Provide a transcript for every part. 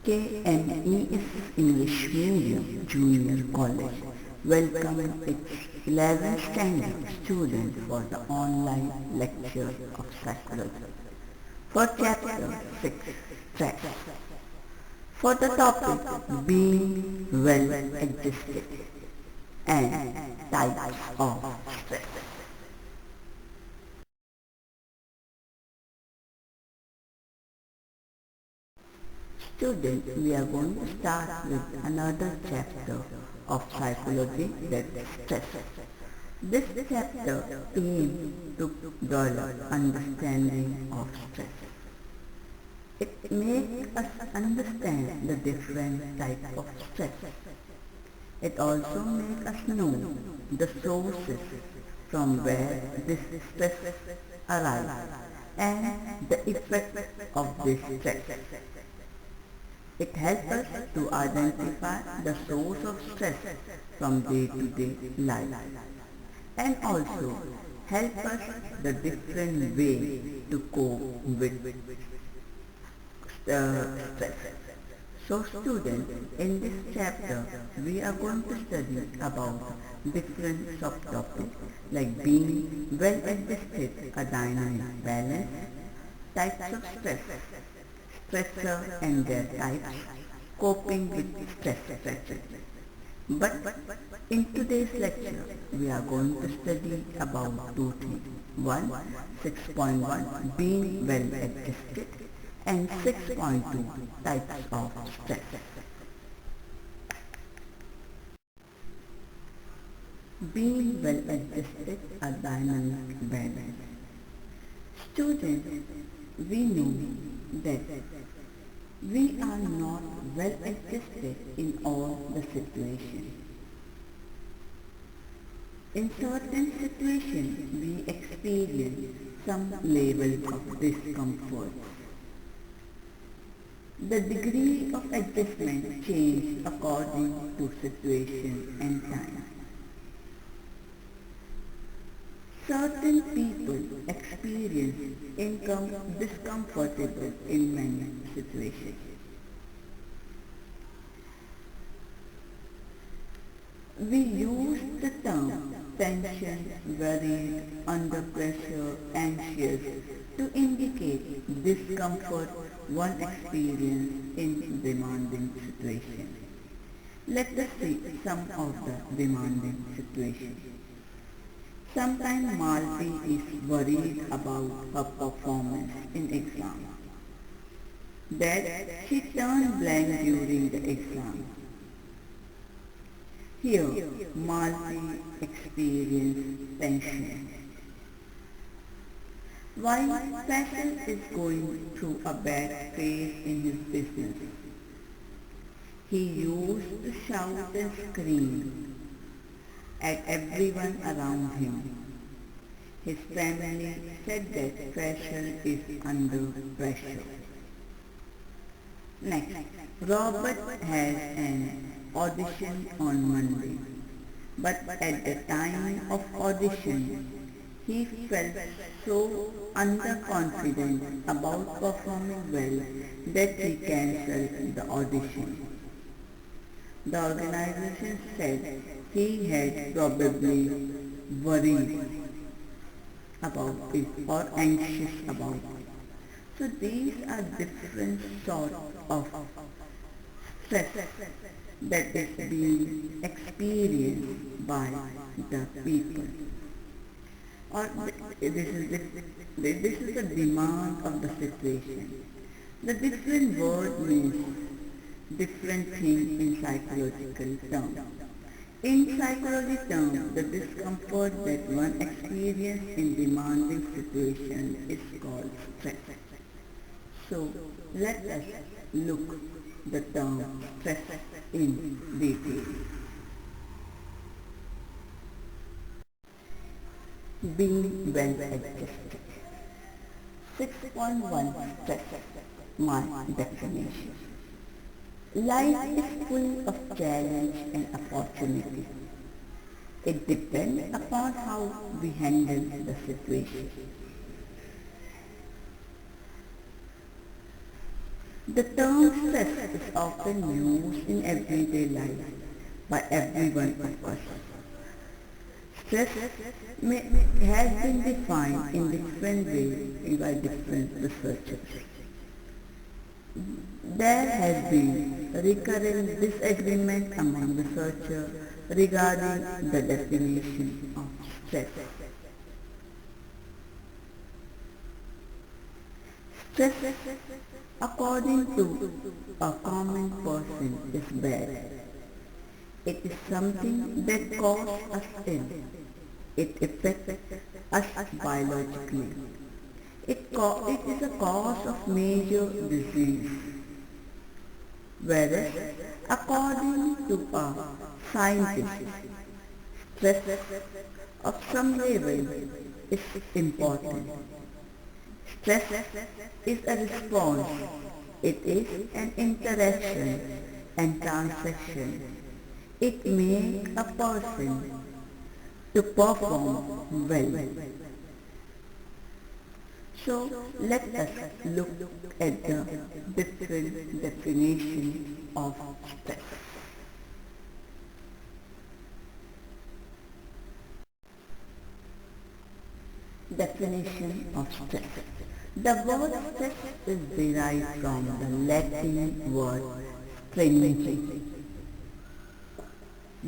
KMES English Medium Junior College welcome its 11th standard student for the online lecture of psychology for chapter 6 stress. For the topic being well adjusted and types of stress. Students, we are going to start with another chapter of psychology, that is stress. This chapter aims to develop understanding of stress. It makes us understand the different types of stress. It also makes us know the sources from where this stress arises and the effect of this stress. It helps us to identify the source of stress from day-to-day life and also help us the different way to cope with stress. So students, in this chapter we are going to study about different subtopics like being well adjusted, a dynamic balance, types of stress, stressor and their types, coping with stress. But in today's lecture, we are going to study about two things. One, 6.1, being well adjusted, and 6.2, types of stress. Being well adjusted, a dynamic balance. Students, we know that we are not well adjusted in all the situations. In certain situations, we experience some level of discomfort. The degree of adjustment changes according to situation and time. Certain people experience income discomfortable in many situations. We use the term tension, worried, under pressure, anxious to indicate discomfort one experiences in demanding situations. Let us see some of the demanding situations. Sometimes Malti is worried about her performance in exam, that she turned blank during the exam. Here, Malti experienced tension. While Faisal is going through a bad phase in his business, he used to shout and scream at everyone around him. His family said that Faisal is under pressure. Next, Robert has an audition on Monday, but at the time of audition, he felt so underconfident about performing well that he cancelled the audition. The organization said he had probably worried about it or anxious about it. So these are different sorts of stress that is being experienced by the people. Or this is the demand of the situation. The different word means different thing in psychological terms. In psychology terms, the discomfort that one experiences in demanding situations is called stress. So let us look the term stress in detail. Being well adjusted. 6.1 stress, my definition. Life is full of challenge and opportunity. It depends upon how we handle the situation. The term stress is often used in everyday life by every one of us. Stress has been defined in different ways by different researchers. There has been recurrent disagreement among researchers regarding the definition of stress. Stress, according to a common person, is bad. It is something that causes us ill. It affects us biologically. It is a cause of major disease. Whereas, according to a scientist, stress of some level is important. Stress is a response. It is an interaction and transaction. It makes a person to perform well. So let us look at the different definitions of stress. Definition of stress. The word stress is derived from the Latin word stringere,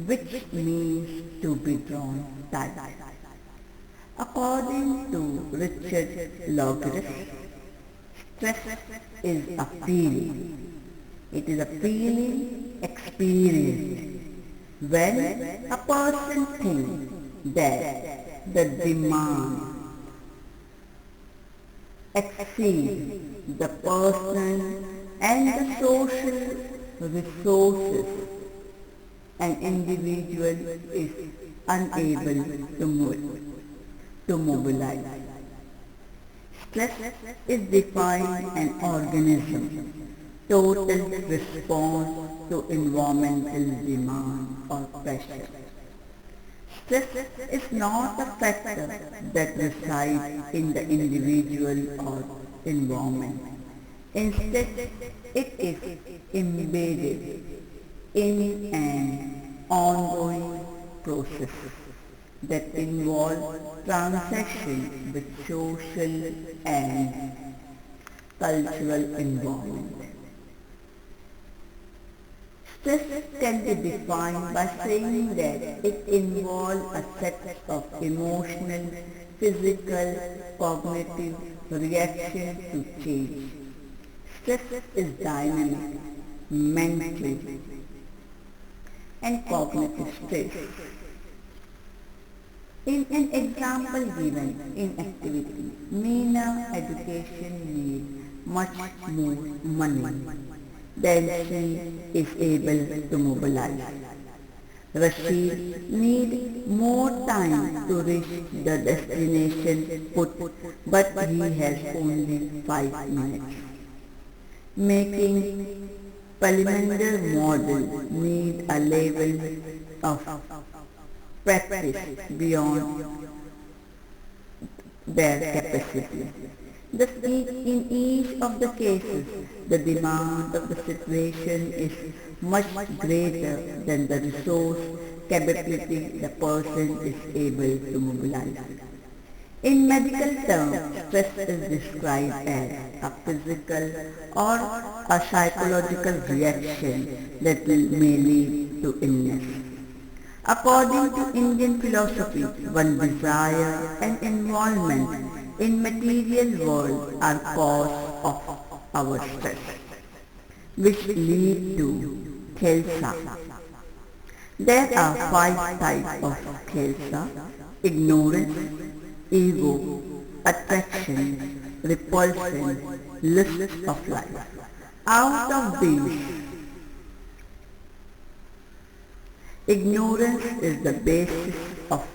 which means to be drawn tight. According to Richard Logris, stress is a feeling. It is a feeling experienced when a person thinks that the demand exceeds the personal and the social resources an individual is unable to mobilize. Stress is defined an organism total response to environmental demand or pressure. Stress is not a factor that resides in the individual or environment. Instead, it is embedded in an ongoing process that involves transaction with social and cultural environment. Stress can be defined by saying that it involves a set of emotional, physical, cognitive reactions to change. Stress is dynamic, mental, and cognitive stress. In an example given in activity, Meena education needs much more money than she is able to mobilize. Rashid needs more time to reach the destination but he has only 5 minutes. Making Parliamentary model need a level of practice beyond their capacity. Thus, in each of the cases, the demand of the situation is much greater than the resource capability the person is able to mobilize. In medical terms, stress is described as a physical or a psychological reaction that may lead to illness. According to Indian philosophy, one desire and involvement in material world are cause of our stress, which lead to khelsa. There are 5 types of khelsa: ignorance, ego, attraction, repulsion, lust of life. Out of these, ignorance is the basis of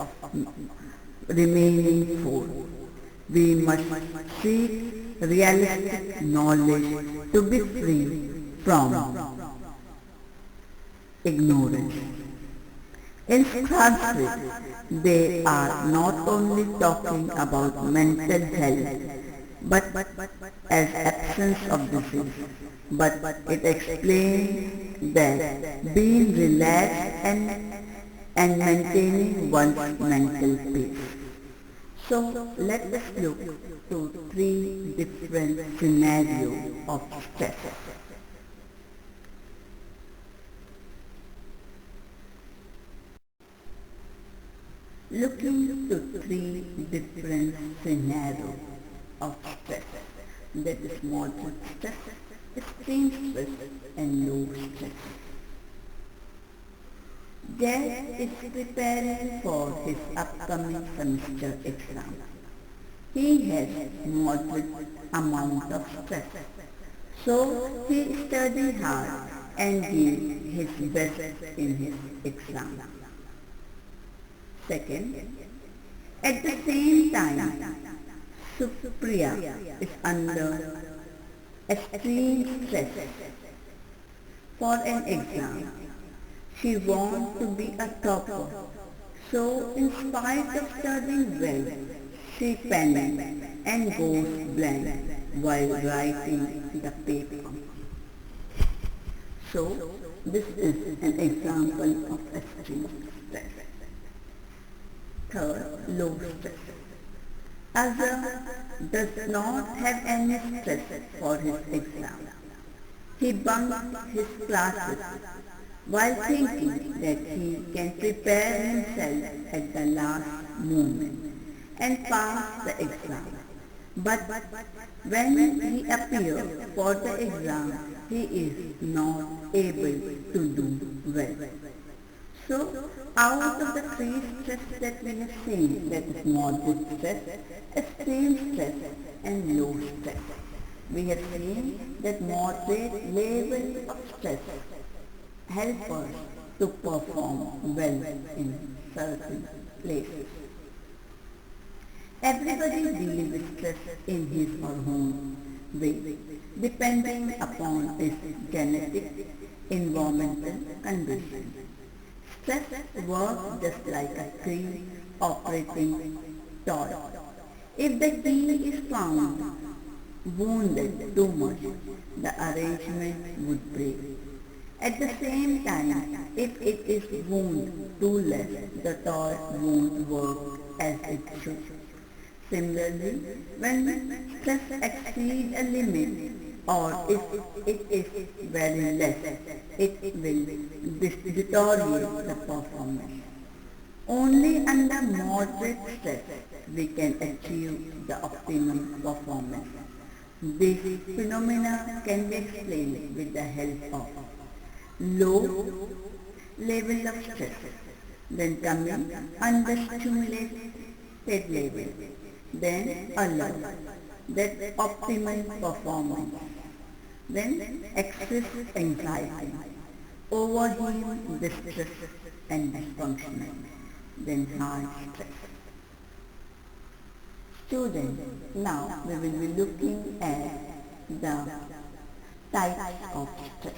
remaining 4. We must seek realistic knowledge to be free from ignorance. In Sanskrit, they are not only talking about mental health, but as absence of disease. but it explains that being relaxed and maintaining one's mental peace. So let us look to three different scenarios of stress. Looking to three different scenarios of stress, that is moderate stress, extreme stress and low stress. Jack is preparing for his upcoming semester exam. He has moderate amount of stress, so he studies hard and gives his best in his exam. Second, at the same time, Supriya is under extreme stress for an exam. She wants to be a topper, so in spite of studying well, she panics and goes blank while writing the paper. So, this is an example of extreme stress. Third, low stress. Azhar does not have any stress for his exam. He bunks his classes while thinking that he can prepare himself at the last moment and pass the exam. But when he appears for the exam, he is not able to do well. So, out of the three stress that we have seen, that is moderate stress, extreme stress and low stress, we have seen that moderate level of stress help us to perform well in certain places. Everybody deals with stress in his or her own way, depending upon his genetic, environmental conditions. Stress works just like a key operating toy. If the key is found wounded too much, the arrangement would break. At the same time, if it is wounded too less, the toy won't work as it should. Similarly, when stress exceeds a limit, or if it is very less, it will deteriorate the performance. Only under moderate stress we can achieve the optimum performance. This phenomena can be explained with the help of low level of stress, then coming understimulated level, then a low, that optimal performance, then excessive anxiety, overwhelm, distress and dysfunction, then high stress. Students, now we will be looking at the types of stress.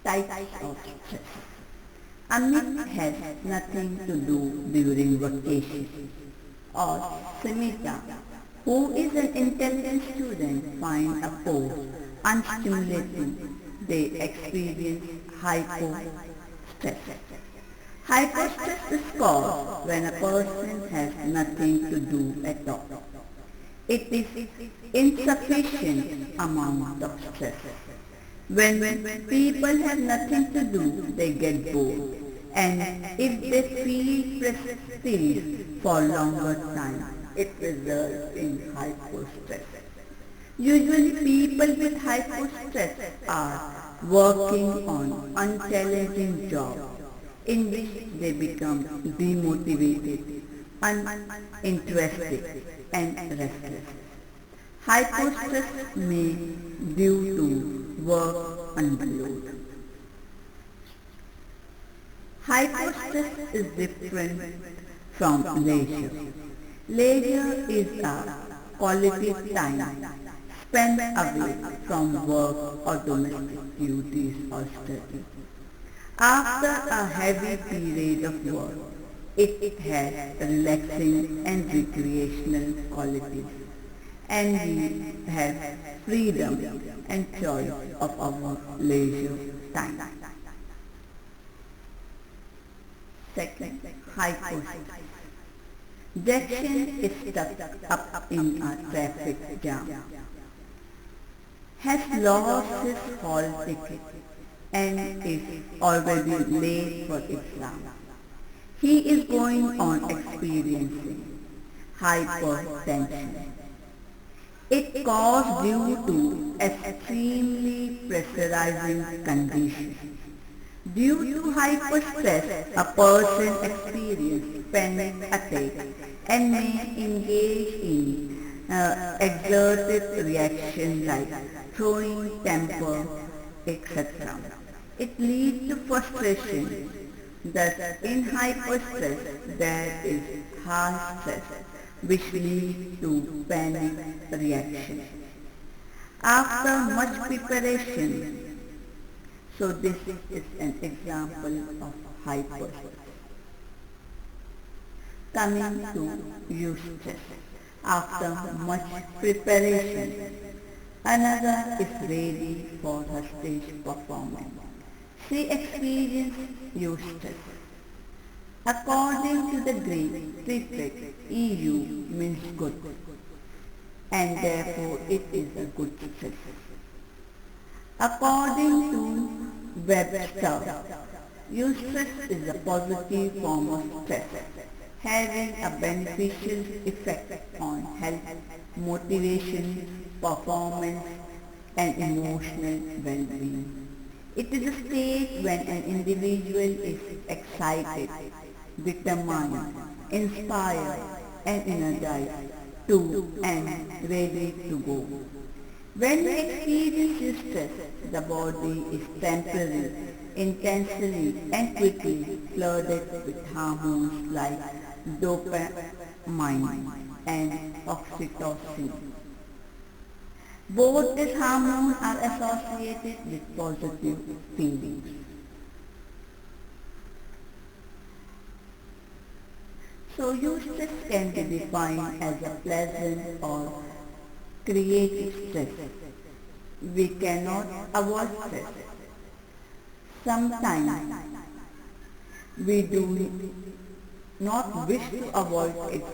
Types of stress. Amit has nothing to do during vacation, or Smita, who is an intelligent student, finds a post unstimulating. They experience hypostress. Hypostress is caused when a person has nothing to do at all. It is insufficient amount of stress. When people have nothing to do, they get bored. And if they feel prestige for longer time, it results in hypostress. Usually people with hypostress are working on unchallenging jobs in which they become demotivated, uninterested and restless. Hypostress may due to work underload. Hypostress is different from leisure. Leisure is a quality time spent away from work or domestic duties or study. After a heavy period of work, It has relaxing and recreational qualities, and we have freedom and choice of our leisure time. Second, hypothesis. Jackson is stuck up in a traffic jam, has lost his hall ticket, and is already late for exam. He is going on experiencing hypertension. It caused due to extremely pressurizing conditions. Due to hyperstress, a person experiences panic attack and may engage in exerted reaction like throwing temper, etc. It leads to frustration. Thus, in hyperstress, there is high stress, which leads to panic reaction. After much preparation, so this is an example of hyperstress. Coming to eustress. After much preparation, another is ready for her stage performance. She experiences eustress. According to the Greek prefix EU means good, and therefore it is a good stress. According to Webster, eustress is a positive form of stress, having a beneficial effect on health, motivation, performance, and emotional well-being. It is a state when an individual is excited, determined, inspired, and energized to and ready to go. When we experience stress, the body is temporarily, intensely, and quickly flooded with hormones like dopamine and oxytocin. Both these hormones are associated with positive feelings. So eustress can be defined as a pleasant or creative stress. We cannot avoid stress. Sometimes we do not wish to avoid its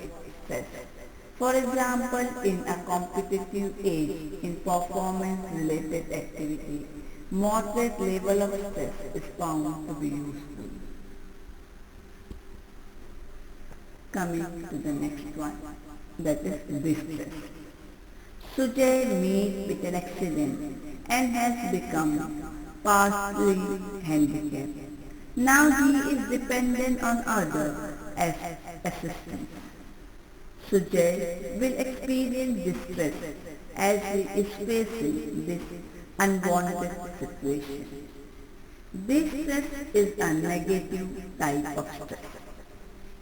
stress. For example, in a competitive age, in performance-related activity, moderate level of stress is found to be useful. Coming to the next one, that is distress. Sujay meets with an accident and has become partially handicapped. Now he is dependent on others as assistants. Sujay will experience distress as he is facing this unwanted situation. This stress is a negative type of stress.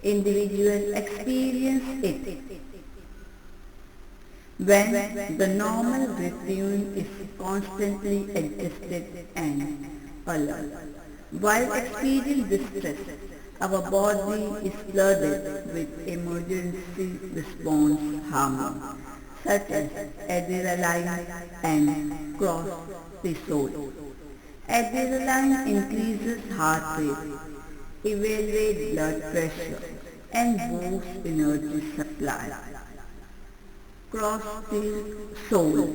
Individuals experience it when the normal routine is constantly adjusted and alert. While experiencing distress, our body is flooded with emergency response hormones such as adrenaline and cortisol. Adrenaline increases heart rate, elevates blood pressure, and boosts energy supply. Cortisol,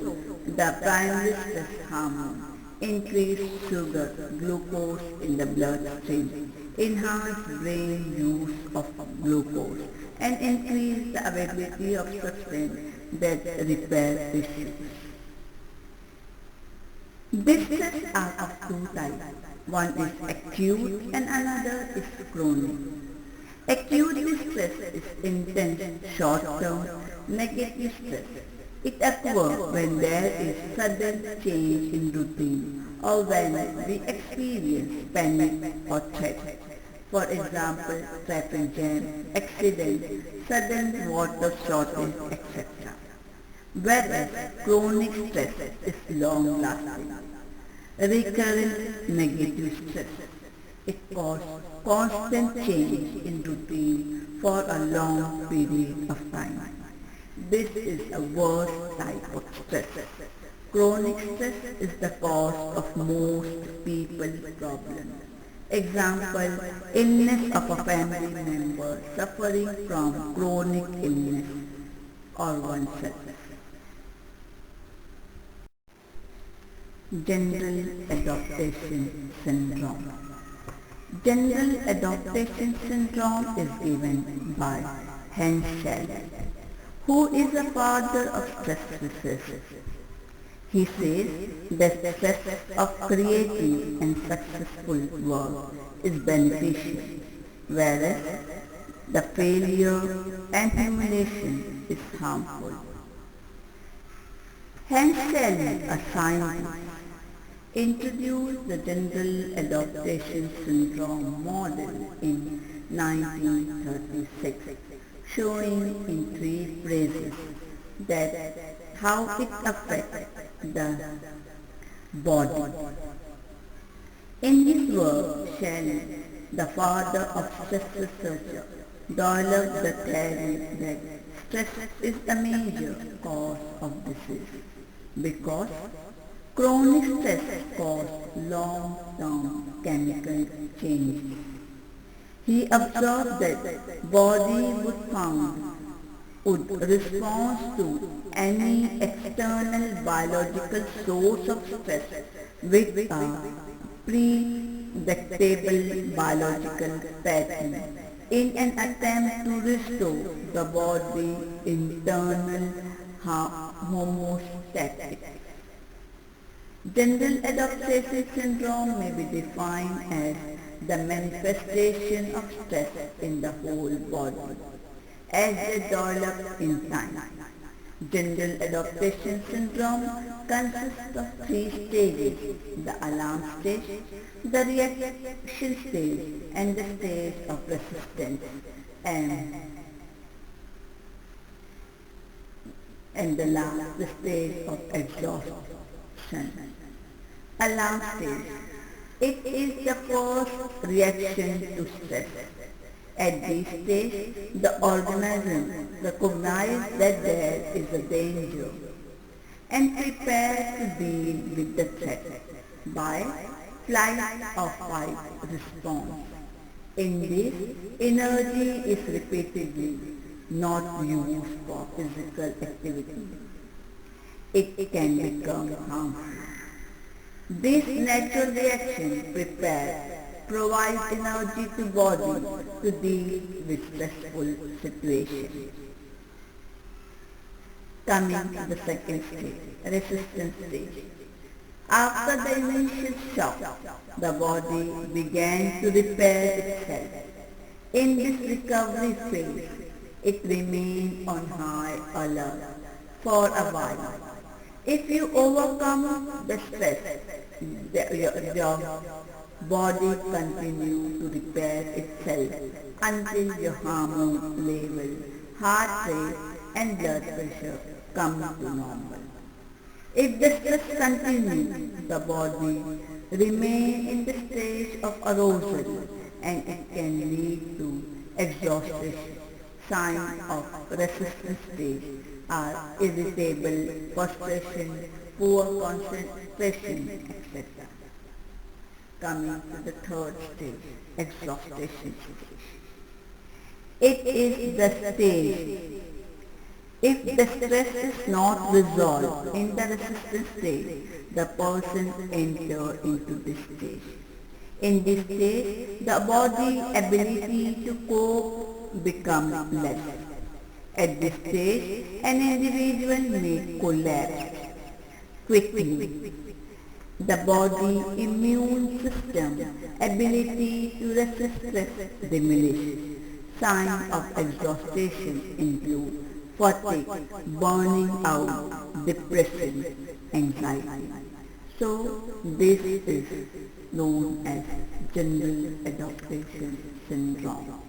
the primary stress hormone, increase sugar, glucose in the bloodstream, enhance brain use of glucose, and increase the availability of substances that repair tissues. Distress are of two types. One is acute and another is chronic. Acute distress is intense, short-term, negative stress. It occurs when there is sudden change in routine or when we experience panic or threat. For example, traffic jam, accident, sudden water shortage, etc. Whereas chronic stress is long-lasting, recurrent negative stress. It causes constant change in routine for a long period of time. This is a worst type of stress. Chronic stress is the cause of most people's problems. Example, illness of a family member suffering from chronic illness or oneself. General adaptation syndrome. General adaptation syndrome is given by Henschel, who is a father of stress research. He says the stress of creative and successful work is beneficial, whereas the failure and humiliation is harmful. Henschel, a scientist, introduced the general adaptation syndrome model in 1936, showing in three phrases that how it affects the body. In his work, Shelley, the father of stress researcher, developed the theory that stress is a major cause of disease because chronic stress causes long-term chemical changes. He observed that body would respond to any external biological source of stress with a predictable biological pattern in an attempt to restore the body's internal homeostasis. General adaptation syndrome may be defined as the manifestation of stress in the whole body as they develop in time. General adaptation syndrome consists of three stages: the alarm stage, the reaction stage, and the stage of resistance and the last, the stage of exhaustion. Alarm stage. It is the first reaction to stress. At this stage, the organism recognizes that there is a danger and prepares to deal with the threat by flight or fight response. In this, energy is repeatedly not used for physical activity. It can become harmful. This natural reaction provides energy to body to deal with stressful situations. Coming to the second stage, resistance stage. After the initial shock, the body began to repair itself. In this recovery phase, it remains on high alert for a while. If you overcome the stress, your body continues to repair itself until your hormone level, heart rate and blood pressure come to normal. If the stress continues, the body remains in the stage of arousal and it can lead to exhaustion. Signs of resistance stage are irritable, frustration, poor concentration, etc. Coming to the third stage, exhaustion stage. It is the stage. If the stress is not resolved in the resistance stage, the person enters into this stage. In this stage, the body's ability to cope becomes less. At this stage, an individual may collapse quickly. The body's immune system ability to resist stress diminishes. Signs of exhaustion include fatigue, burning out, depression, anxiety. So this is known as general adaptation syndrome.